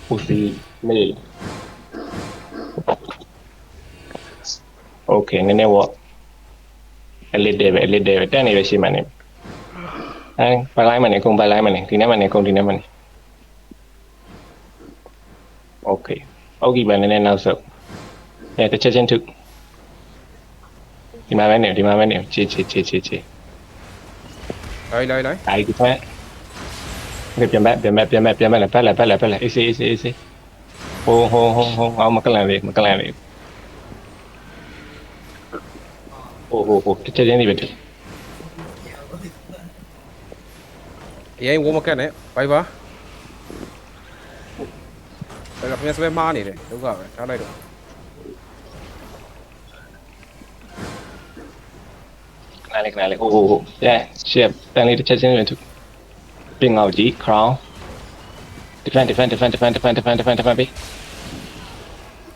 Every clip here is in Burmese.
pussy မေး okay နည်းနည်းပေါ့အလစ်တယ်ပဲတက်နေရရှိမှနေအဲဘလိုက်မနေကုန်ဘလိုက်မနေဒီနေ့မနေကုန်ဒီနေ့မနေ okay အောက်ကြီးပဲနည်းနည်းနောက်ဆုပ်အဲတစ်ချက်ချင်းထုဒီမှာပဲနေချေ来，အဲ့ဒီဖက်ပြန်မဲ့ပတ်လာအေးဟိုအောင်မကလန်လေးဟိုတစ်ချက်ချင်းနေပဲတူ 爷我们干呢，拜拜。那个平时买马呢的，都搞呗，啥来着？ ခဏလေးဟို yeah ship တန်လေးတစ်ချက်ချင်းပဲတူပင်ငေါက်ကြီး crown defend ပေး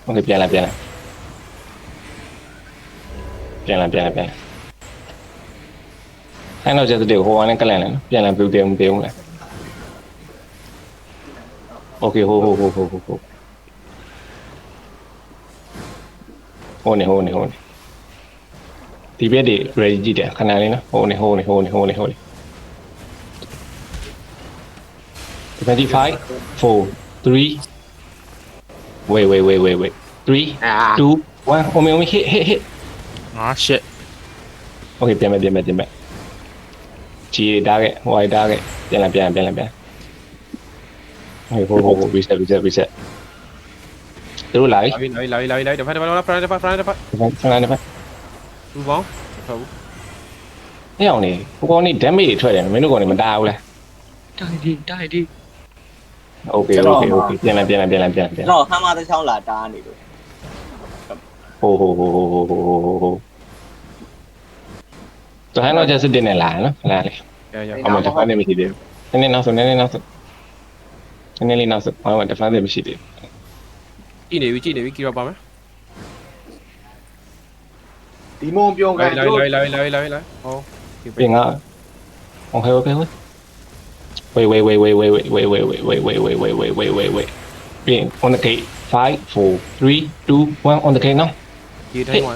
okay ပြန်လာအဲ့တော့ကျတဲ့ဟိုကနေကလန်လဲနော်ပြန်လာပြုတ်တယ်မပြုံးလဲ okay ဟိုနေဒီဘက်တွေ ready ကြည့်တယ်ခဏလေးနော်ဟိုနေ25 4 3 wait 3 2 1 ဟိုမေhit Ah shit. okay ပြန်မဲ့ကြီးတားခဲ့ဟိုအိုက်တားခဲ့ပြန်လာဟို reset တို့လိုက် 来，这拍，不帮，不。 အဲ့အောင်နေဟိုကောင်နေ damage တွေထွက်တယ်မင်းတို့ကောင်နေမတားဘူးလား Die đi. okay ပြန်လာ တော့ဟမ်းမတစ်ချောင်းလာတားနေလို့ ဟိုတဟန်တော့ကျစစ်တင်နေလာနော်ခဏလေး 呀， အမတဖန်နေမရှိသေးဘူးနည်းနည်းနောက်ဆုံးဟိုမှာတဖန်နေမရှိသေးဘူး 记你，几多包没？ ဒီမုံပြုံးကတို့ 来，好。 ပြင်က okay waitပြင် on the gate 5 4 3 2 1 on the gate now 几天完？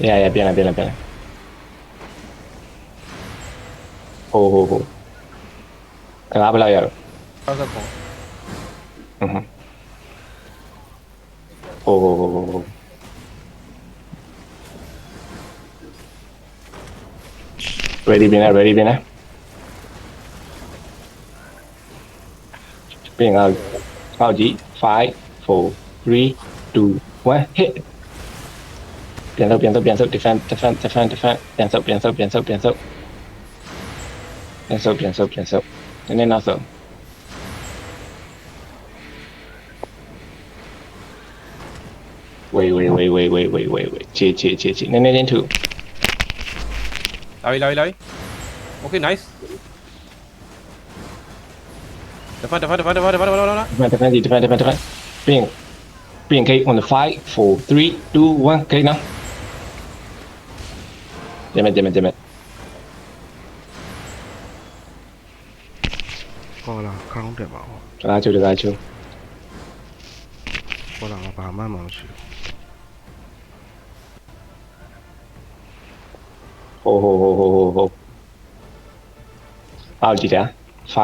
yeah ပြန်လာဟိုကဘာဘလောက်ရတော့ 20空。ဟို ready ပြင်လားပြင်ကောက်ကြည့်5 4 3 2 1 hit ပြန်ဆုပ် defend ပြန်ဆုပ်နည်းနည်းနောက်ဆုပ် wait ချေနည်းနည်းချင်းထူ 来。OK nice。defend。 ပြင် gate on the 5 4 3 2 1 gate now ပြန်မဲ့ Coi là không để bảo. တကားချို Coi là bà má mà chứ. ဟိုအောက်ကြည့်တာ5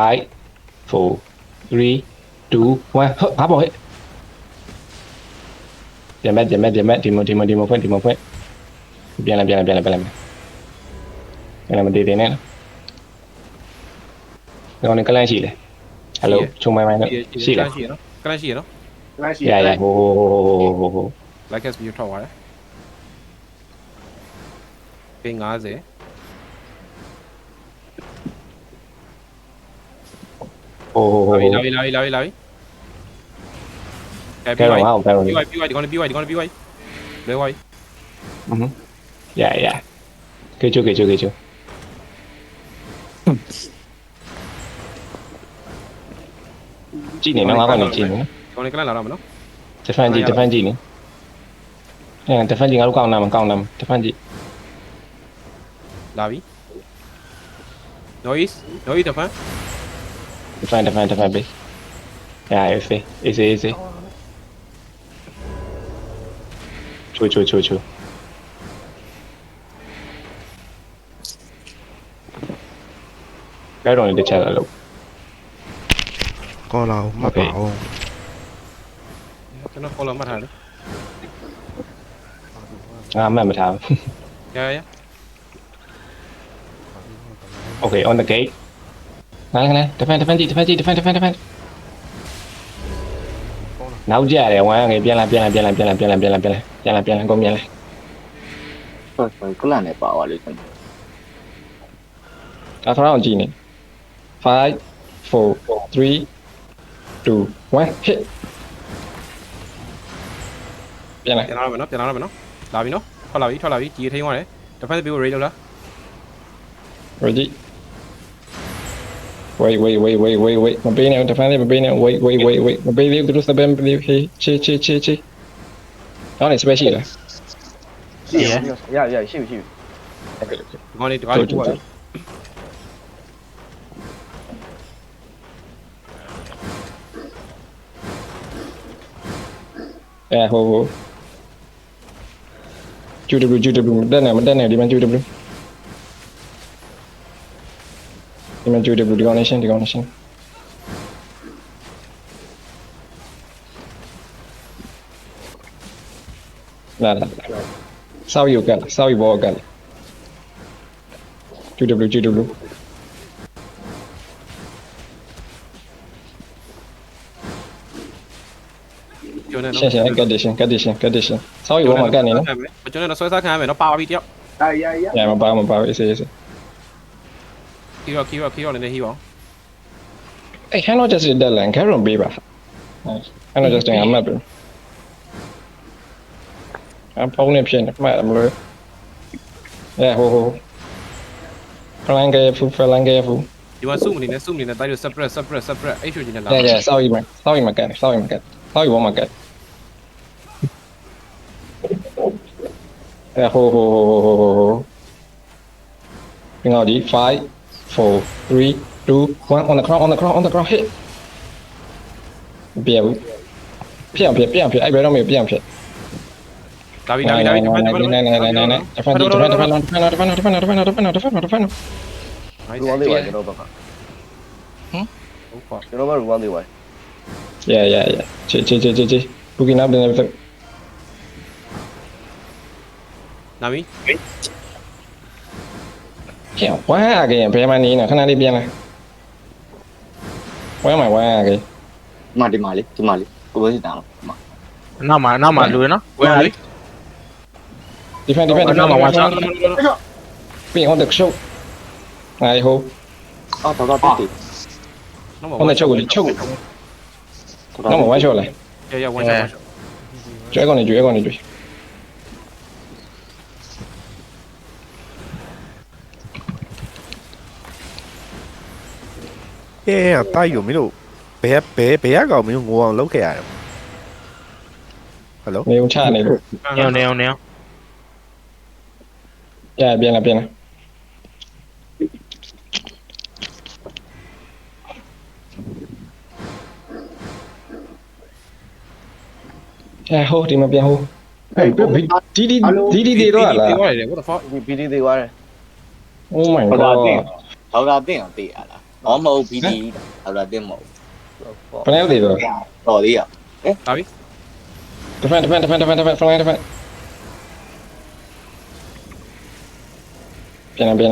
4 3 2 1ဟာပေါ့ဟဲ့ပြန်မဲ့ဒီမိုဖွင့်ပြန်လာမတည်တယ်နဲ့နော်ကလန်ရှိလေ hello ချုံမိုင်းတော့ရှိလား ကလန်ရှိနော် လိုက်ရှိ ရဟို like as ပြီးထောက်ပါလေပေ50 ဟို လာပြီ ကဲတော့BY ဒီကောင် BY လဲဝိုင်း yeah ကေချိုကြည့်နေနော်ငါကနေကြည့်နေနော် ဒီကောင်ကလန်လာတော့မနော် defend ကြည့်နေdefend ကြည့်ငါတို့ကောင်းနာမ defend ကြည့် လာပြီ noise defend defend ပေး Yeah, easy. True. အဲ့တော့လည်းတစ်ချက်လာလို့ ကောလာမပါအောင် ကျွန်တော် follow မှတ်ထားတယ် ငါမှတ်မထားဘူး ရရ Okay on the gate ငါdefend နောက်ကြရတယ်ဝမ်းငယ်ပြန်လာကုန်ပြန်လာ ဆိုကလန်နဲ့ပါသွားလို့ကျွန်တော် အခါတော့ကြည့်နေ5 4 3 2 1 hit ပြန်လာ ပြန်လာမယ်နော်လာပြီနော်ထွက်လာပြီကြီးထိန်းသွားတယ်တစ်ဖက်တစ်ပြီးကို ready လုပ်လား ready wait မပေးနဲ့ defend မပေးနဲ့ wait မပေးသေးဘူးသူတို့စပယ်မပေးသေးဘူးချေတော့နေ special လား ရရှိပြီ ဒီကောင်လေးဒီကောင်လေးပို့ပါ ဟို QW မတက်နဲ့ဒီမှာ QW ဒီမှာ QW ဒီကောင် nation လာစောက်ယူဘောက QW ကျွန်တော် ရှင်း condition စောက်ယူဘောမှာကတ်နေနော် ကျွန်တော်ဆွဲစားခံရမယ်နော်ပါပြီတယောက် ရ မပါဘူးအေး ခီရောလည်းနေဟီပါ အဲ့ Hello just တက်လန် Caron ပေးပါ Hello just ငါမှတ်ပြီအပေါင်းနဲ့ဖြစ်နေမှတ်မလို့ဟို flank ဒီမှာစုမနေနဲ့တိုက်လို့ separate အဲ့ချိုချင်းနဲ့လာ စောက်ယူမှာကတ်စောက်ယူဘောမှာကတ်ဟိုငါဒီ5 4 3 2 1 on the crown hit ပြန်အဲ့ဘယ်တော့မှပြန်ဖြစ် ဒါပြီ defend ဟုတ်ပါ လူအောင်သေးပါကျွန်တော်ဘက်ကကျွန်တော်ကလူအောင်သေးပါ yeah ချေ booking up နေတယ် နာမီ ကျန်ဝါရကရင်ဘယ်မှာနေနေခဏလေးပြန်လာဝါရက ဒီမှာလေကိုယ်စီတာမှာ နောက်မှာလူရနော်ဝယ်လေ defend နောက်မှာဝါချ ပြင် on the show ငါဟို အော်တော့တိ on the show ကိုချုပ်တော့မဝါချော်လဲ ရဝမ်းချော ကျွဲကောင်းနေကျွဲ တိုက်ယူမင်းတို့ဘယ်ကောင်မင်းတို့ငိုအောင်လုပ်ခဲ့ရတယ်ဟယ်လို နေုံချနေလို့ နေအောင် ပြန်လာဟိုဒီမှာပြန်ဟိုဒီသေးတော့လား တယ် what the fuck PD သေးသွားတယ် oh my ဟုတ်တာ god ဟုတ်တာတင်အောင်တေးရလားအော်မဟုတ် PD ဟုတ်တာတင်မဟုတ် ဘယ်နဲ့သေးတော့ တော်သေးရ ဒါပြီ defend flank defend ပြန်လာပြီ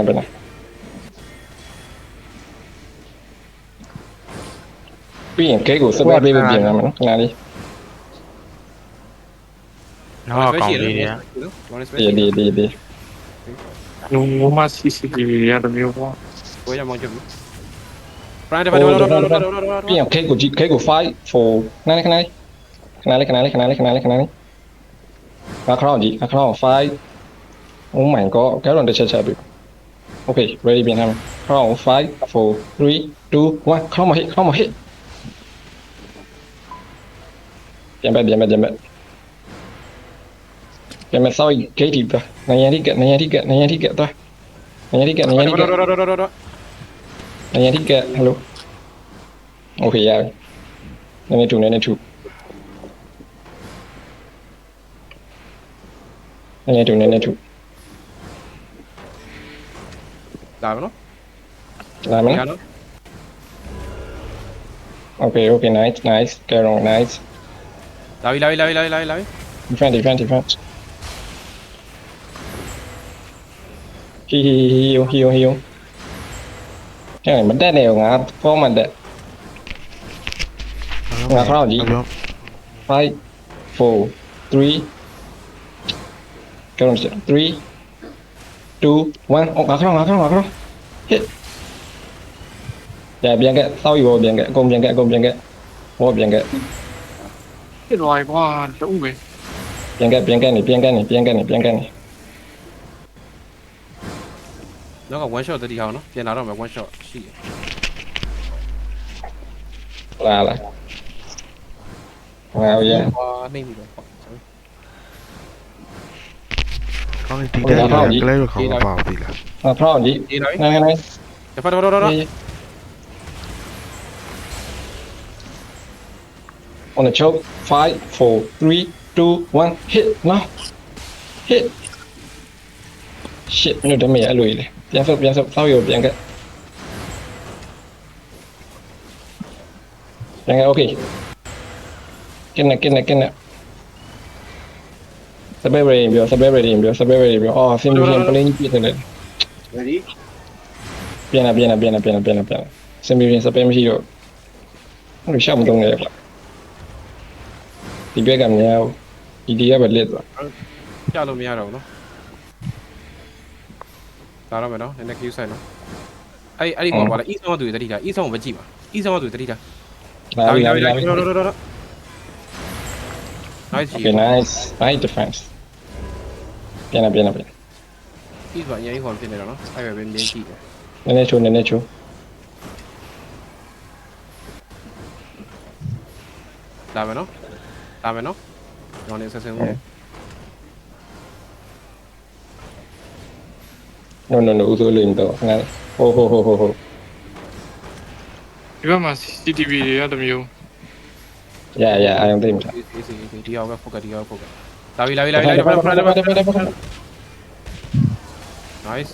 းရင် gate ကိုစပယ်ပေးဖို့ပြင်ရမယ်နော်ခဏလေး နောက်ကောင်လေးတွေ ဒီ ငိုမစီရတယ်မျိုးပေါ့ ကိုရမောင်ချပြီ Prime ပြီးရင် gate ကို5 4ခဏလေးငါခရောင်း5 oh my god ကဲတော့တစ်ချက်ပြီ okay ready ပြန်ထားမယ်ခရောင်း5 4 3 2 1ခရောင်းမ hit ပြန်မဲ့စောက် gate ဒီပါနရန်ထိကသွားနရန်ထိက hello okay ရ နည်းနည်း2နည်းနည်း2နည်းနည်း2နည်းနည်း2 လာမနော် လာမယ် ရ နော် နော် Okay okay nice nice carry on nice လာပြီ defend heal ကျန်မတက်နေငါ form မတက် ငါခရောက်ကြည့် 5 4 3 carry on 3 2 1 ငါခရောက် hit ပြန်ခဲ့စောက်ယူပြန်ခဲ့အကုန်ပြန်ခဲ့ဘောပြန်ခဲ့ ဖြစ်သွားပြီကွာတူပဲ ပြန်ခဲ့နေ နောက်က one shot တတိဟောင်းနော်ပြန်လာတော့မယ် one shot ရှိတယ် လာငါရ ဟောနှိမ့်ပြီတော့ ကောင်းဒီတဲ့ကလေးတော့ခေါင်းမပါဘူးလား ငါခရောက်ကြည့် အေးလာပြီ နိုင် တဖတ်တော့ on the choke 5 4 3 2 1 hit now hit shit မြို့တမေအဲ့လိုကြီးလေပြန်ဆုပ်စောက်ယူပြန်ခဲ့okay ကင်းနေစပယ်ရီပြောအော် simulation plane ပြည့်တယ်လေ ready ပြန်လာ simulation စပယ်မရှိတော့အဲ့လိုရှောက်မတုံးနေကွာဒီဘက်ကမြောက်ဒီကပဲလက်သွား ကြလို့မရတော့ဘူးနော်လာတော့မယ်နော်နည်းနည်း queue ဆိုင်နော်အဲ့ဒီပေါ်ပါလား e ဆောင်သူတတိတာ e ဆောင်မကြည့်ပါ e ဆောင်သူတတိတာ လာပြီ တော့ nice okay nice defense ပြန်လာ e ဆိုအရင်ဟောဖြစ်နေတော့နော်အဲ့ပဲမြင်ကြည့်တယ် နည်းနည်းချိုး လာမယ်နော်ကျွန်တော်နေဆက်ဆင်းဦးမယ် no ဦးစိုးလိမ့်တော့ငါဟို ဒီဘက်မှာ CCTV တွေကတစ်မျိုး ရအာရုံသိမ့်တာ ဒီအောင်ပဲ focus လာပြီ nice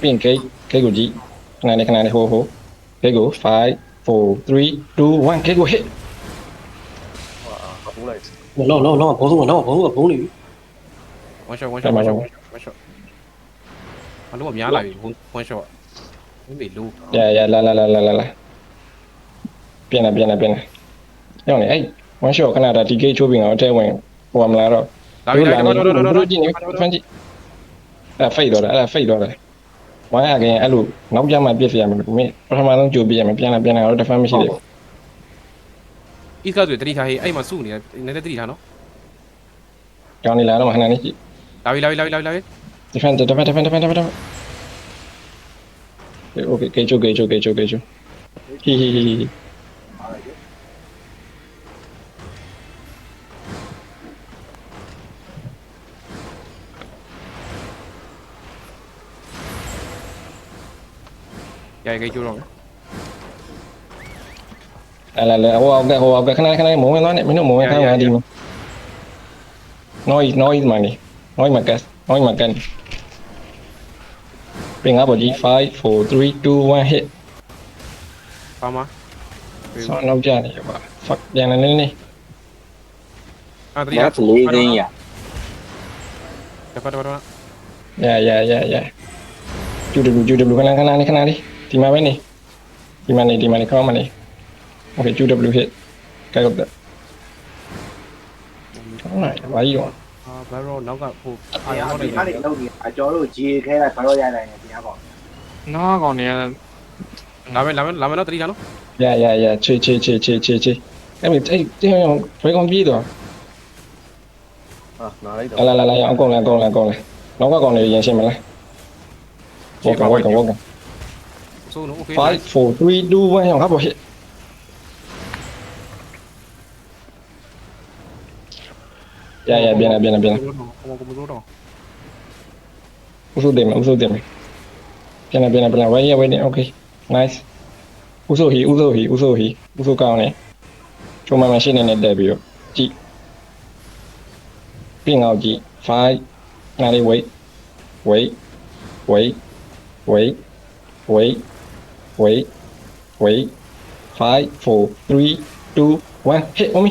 ပြင်ကိတ်ကိုကြည့်ခဏနေဟိုကိတ်ကို5 4 3 2 1ကိတ်ကို hit ဘူးလိုက် လောဘုံဆုံးတော့ဘုံနေပြီ one shot အလုံးများလာပြီ one shot မင်းမေလို့ ရလာပြန်လာရောက်နေအဲ့ one shot ခဏတာ DK ချိုးပြီးငါအထဲဝင်ဟိုမလာတော့ လာပြီ ကြည့်နေဖန်ကြည့်အဲ့ fade တော့တယ်ဝိုင်းအကင်အဲ့လိုနောက်ကျမှပြစ်ပြရမယ်မင်းပထမဆုံးကြိုပြရမယ်ပြန်လာတော့ defense မရှိသေးဘူး e ကဆိုတတိထားဟေးအဲ့မှာစုနေတယ်နည်းနည်းတတိထားနော် ကြောင်းနေလာတော့ခဏနေကြည့် လာပြီ defend okay ကေချိုဟီရိုက်ကြိုးတော့မယ် လာဟိုအောက်ကခဏမုံဝင်သွားနေမင်းတို့မုံဝင်ခိုင်းသွားဒီမှာ noise money noise makan ပြင်ငါပေါ်ကြီး5 4 3 2 1 hit ပါမ ဆောင်းနောက်ကျနေပါ fuck ပြန်နေနေ အာတတိ ည ထား လေးသိန်းရ တဖတ်တော့ ရကျူဝခဏလေးဒီမှာပဲနေဒီမှာနေခေါင်းမနေ okay ကျူ w hit ကဲတော့တယ်ကောင်းလိုက်ဘာကြီးရော ဘာရောနောက်ကဟို အားရနေလောက်နေအကျော်တို့ဂျီခဲတာကတော့ရနိုင်တယ်တရားပေါ့ နားကောင်တွေက လာမယ်နော်တတိထားနော် ရချေအဲ့မိတင်းဖေးကောင်ပြေးတော့ ဟာနားလိုက်တော့ လာအကုန်နောက်ကကောင်နေရင်ရှင်းမလားဝေါကန် ဆိုးနော် okay 5 4 3 2 1ရောငါပေါ် hit ပြန် ဟိုကိုမလို့တော့ ဥစုတယ်ပြန်ဝိုင်းရ okay nice ဥစုဟီကောင်းနေ ချုံမှန်ရှင်းနေတဲ့တက်ပြီးတော့ကြည့်ပြင်အောင်ကြည့်5နာရီ wait wait wait wait wait wait wait 5 4 3 2 1 hit on me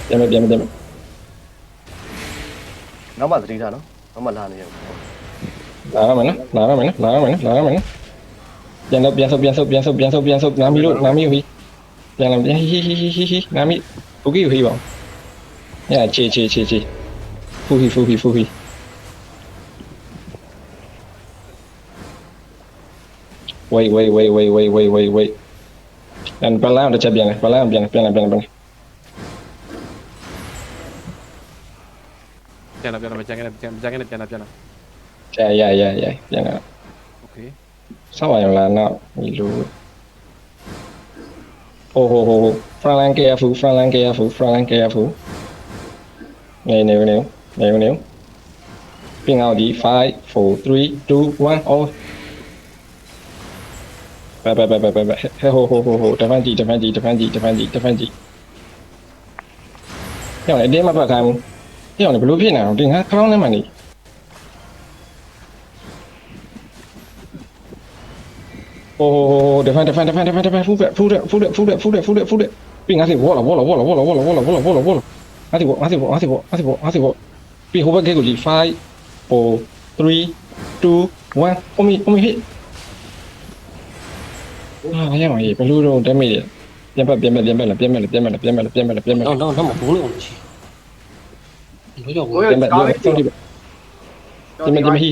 ပြန်ပြန်ပြန် နောက်မှသတိထားနော်နောက်မှလာနေရ လာရမယ်နော်လာရမယ်နော်လာရမယ်နော်လာရမယ်နော်ပြန်တော့ပြန်ဆုပ်ပြန်ဆုပ်ပြန်ဆုပ်ပြန်ဆုပ်ပြန်ဆုပ်နာမီလို့နာမီဟီပြန်လာပြန်ဟီဟီနာမီโอเคဟီပါညချေဖူဟီwait and ဘလာတော့ချက်ပြန်ဘလာပြန်ပြန်လာမကြမ်းကနေပြန်လာရပြန်လာ โอเค ဆောက်ရအောင်လားနောက်ဒီလိုဟို front line carefulနေပြင်အောင်ဒီ5 4 3 2 1 all ไปဟိုတဖန်ကြီးညောင်းလေအတင်းမပတ်ခိုင်းဘူးညောင်းလေဘလို့ဖြစ်နေအောင်တင်ငါခေါင်းထဲမှာနေဟိုတဖန်ဖူးပြင်ငါစီဝေါ်လာငါစီပြင်ဟိုဘက်ကေကိုကြီး5 4 3 2 1 omi hit ရမှာရေဘလူးတော့တက်မိတယ်ပြန်ပတ်ပြန်မဲ့နောက်နောက်မဘုံလို့မရှိဘူးရော ပြန်မဲ့ဆုံးတိပြန်မဲ့ဟီ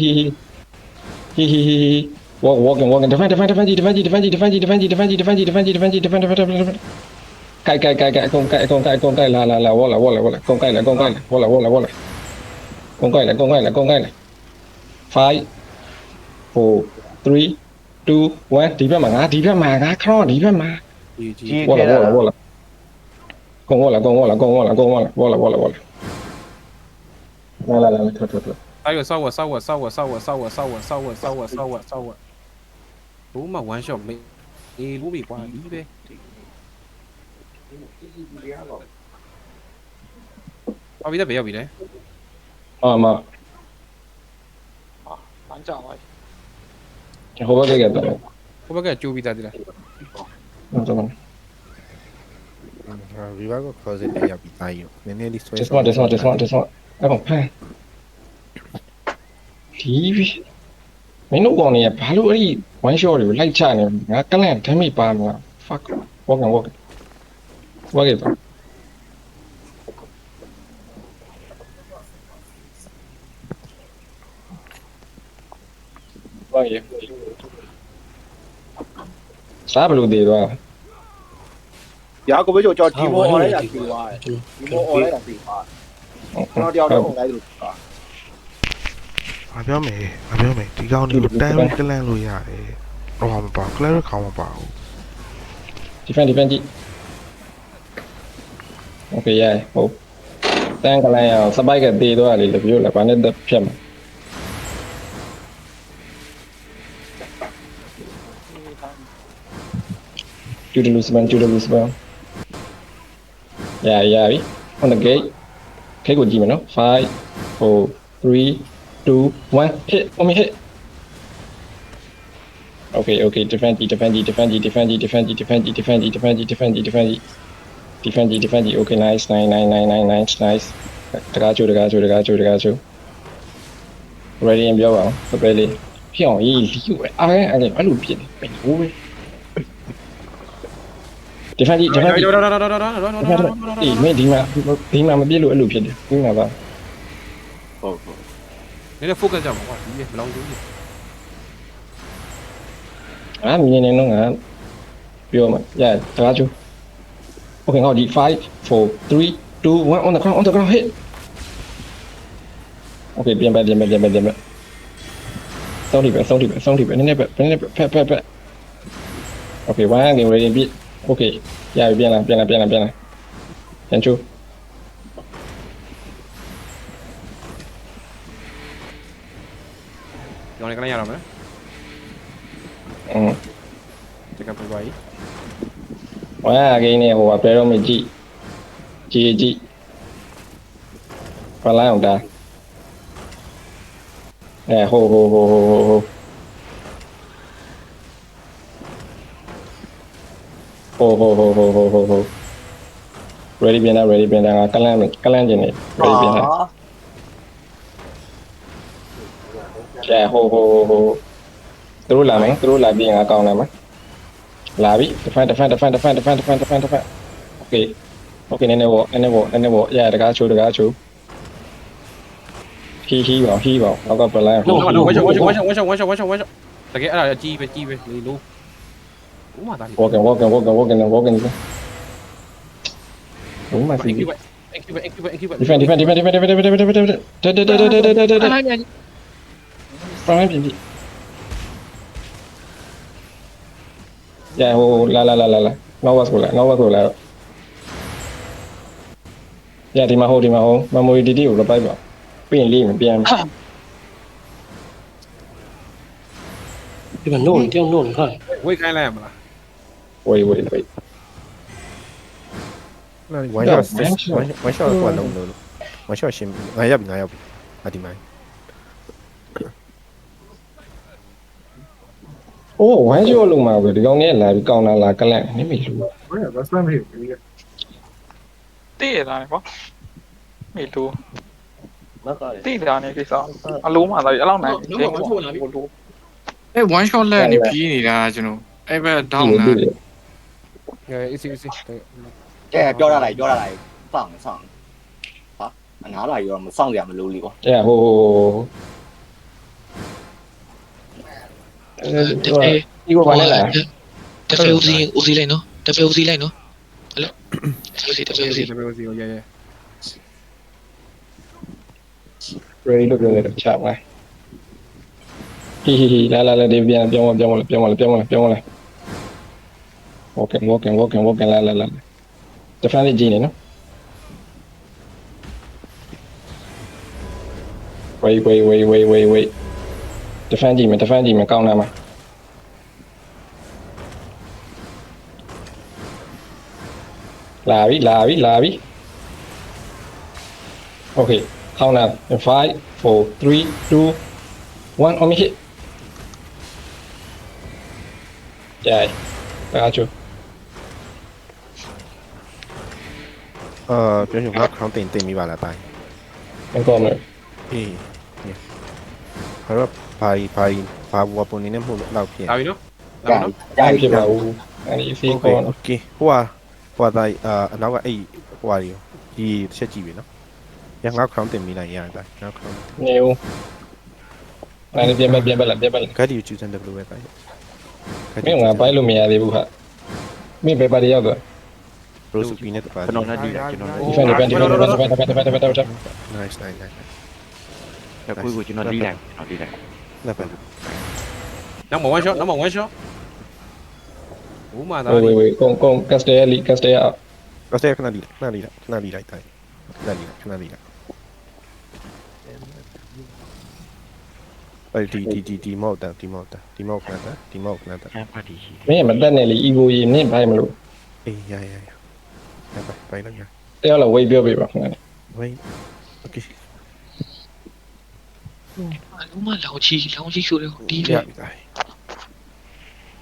walking defend defendကြီးကိုင်အကုန်လာဝေါ်လာကုန်ကိုင်လာဝေါ်လာကုန်ကိုင်လာ5 4 3 2 1ဒီဘက်မှာငါခေါင်းဒီဘက်မှာ ကြီး ဝေါ်လာကုန်လာလာထွက်အဲ့ရဆောက်ဝဘူးမ one shot မေးအေးဘူးပြီကွာဒီပဲပါပြီတဲ့ဘယ်ရောက်ပြီလဲ မ ပန်းကြောက်ပါ ဟိုဘက်ကတော့ ဟိုဘက်ကကျိုးပြီးသားတည်းလား ဟုတ်တယ် ရီဘာက cross နဲ့ရပြီးသားယူနည်းနည်းလေးဆွဲ this one အဲ့ကောင်ဖန်ဒီမင်းတို့ကောင်နေဘာလို့အဲ့ဒီ one shot တွေကိုလိုက်ချနေငါကလန့် damage ပါမလား fuck walk it ပါစားဘလို့သေးသွား ရာကိုပဲကြောဒီမော်အော်လိုက်တာပြီးသွားတယ်ဒီမော်အော်လိုက်တာပြီးသွားကျွန်တော်တယောက်တော့အွန်လိုင်းလို့ပါ ။ငါပြောမယ်ဒီကောင်တွေကိုတန်းပြီးကလန့်လို့ရတယ်။တော့မပါကလန့်ရခေါင်းမပါဘူး defend ကြည့် okay ရဟုတ်တန်းကလိုက်အောင်စပိုက်ကတေးသွားလေလို့ပြောလာဘာနဲ့ဖြတ်မှာကျူဒလူစပန်ရပြီ on the gate ခေကိုကြည့်မယ်နော်5 4 3 2 1 hit on me hit okay defend okay nice တကားချို ready ရင်ပြောပါအောင်စပယ်လေးဖြစ်အောင်ရေးလီကိုအဲ့လိုဖြစ်နေဟိုးပဲ defend အေးမင်းဒီမှာမပြည့်လို့အဲ့လိုဖြစ်တယ်ပြီးမှာပါ နည်းနည်း focus ကြပါကွာဒီဘလောင်ကျိုးကြီး မြင်နေတော့ငါပြောမှာရတကားချို okay ငါဒီ5 4 3 2 1 on the ground hit okay ပြန်ပဲစောင့်ထိပဲနည်းနည်းဖက် okay 1 game ready ပြီ okay ရပြီပြန်လာပြန်ချို ကျွန်တော်လည်းကလည်းရတော့မယ် 嗯，这个ပြပါကြီး ဝါကိန်းနဲ့ဟိုကဘယ်တော့မှကြည့်ကြည့်ဖလိုင်းအောင်တာဟို ready ပြန်တာ ready ပြန်တာကလန့်ကျင်နေ ready ပြန်တာဟိုသူတို့လာမယ်သူတို့လာပြီးငါကောင်းလာမယ်လာပြီ defend okay နည်းနည်းပေါ့ရတကားချိုးဟီးပေါ့နောက်ကပလိုင်း one shot တကယ်အဲ့ဒါအကြီးပဲလေလို့ဥမာသား walking ဘုံမှာစီ defend ပရိုင်းပြင်ပြီဟိုလာနောက်ဝတ်ကိုလာဒီမှာဟို memory DD ကို revive ပါပြီးရင်လေးမပြန် ဒီမှာနို့တယောက်နို့နေခါ ဝိတ်ခိုင်းလိုက်ရမလား ဝေး one shot ကွာလုံးလို့ one shot ရှင်ငါရပ်ပြီအဒီမိုင်း โอ้ဝမ်းကျော်လုံးမှာပဲဒီကောင်နဲ့လာပြီးကောင်းလာကလန့်နေမိလို့ တိရတာလေကွာမေတူ မကလည်း တိတာနေကိစ္စအလုံးမှလာပြီအဲ့လောက်နိုင် တော့မချိုးလာပြီ အဲ့ one shot လက်နေပြီးနေတာကျွန်တော်အဲ့ဘက် down လာ easy ကဲပြောရလိုက်放ဟာအနားလာရောမစောင့်ကြမလို့လေကွာ ဟို ဒီကိုလာတဖေဦးစီလိုက်နော်တဖေဦးစီလိုက်နော်ဟယ်လိုတဖေဦးစီ ready လို့ပြောတယ်ချပါဟီလာဒီပြန်ပြောင်းလာ walking လာတဖန်လေးကြည့်နေနော် wait တဖန်ကြည့်မယ်ကောင်းလာမှာလာပြီ okay count down 5 4 3 2 1 on me hit ကြိုင်အားချို ပြောချင်ငါ crown တင်မိပါလားတိုင်း မကောင်းဘူး အေးဟာတော့ဘာဝပုံနေနဲ့မှုလောက်ဖြစ် ဒါပြီနော် ဒါဖြစ်ပါဘူးအဲ့ဒီစီကော โอเคဟိုတိုင်းအနောက်ကအဲ့ဟိုရီဒီတစ်ချက်ကြည့်ပြီနော်ရငါ crown တင်မိလိုက်ရတာငါ crown နေဦးအဲ့ဒီပြန်ပဲလာ ဂတ်ဒီကိုကျူစံတယ်ဘယ်လိုပဲတိုင်း မင်းငါပိုက်လို့မရသေးဘူးဟာမင်းဘယ်ပါရရောက်တော့ rose pin နဲ့တပါကျွန်တော်လည်းဒီကျွန်တော်လည်း defend nice တကူကိုကျွန်တော်တီးလိုက်လက်ပဲ နောက်မှ one shot ဥမာသား ဝေးကုန်း caster လီ ก็เสียขนาดนี้ได้ตายขนาดนี้ไปดีมอดขนาด မင်းမတက်နဲ့လေ ego ကြီးနင်းဖိုင်မလို့ เอ้ยยไปแล้วยา တရားလာဝေးပြောပြပါခင်ဗျာ เว้ยโอเค အလုံးမလောင်ချီရှိုးတယ်ဒီ ยา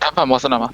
တဖတ်မောစနာမှာ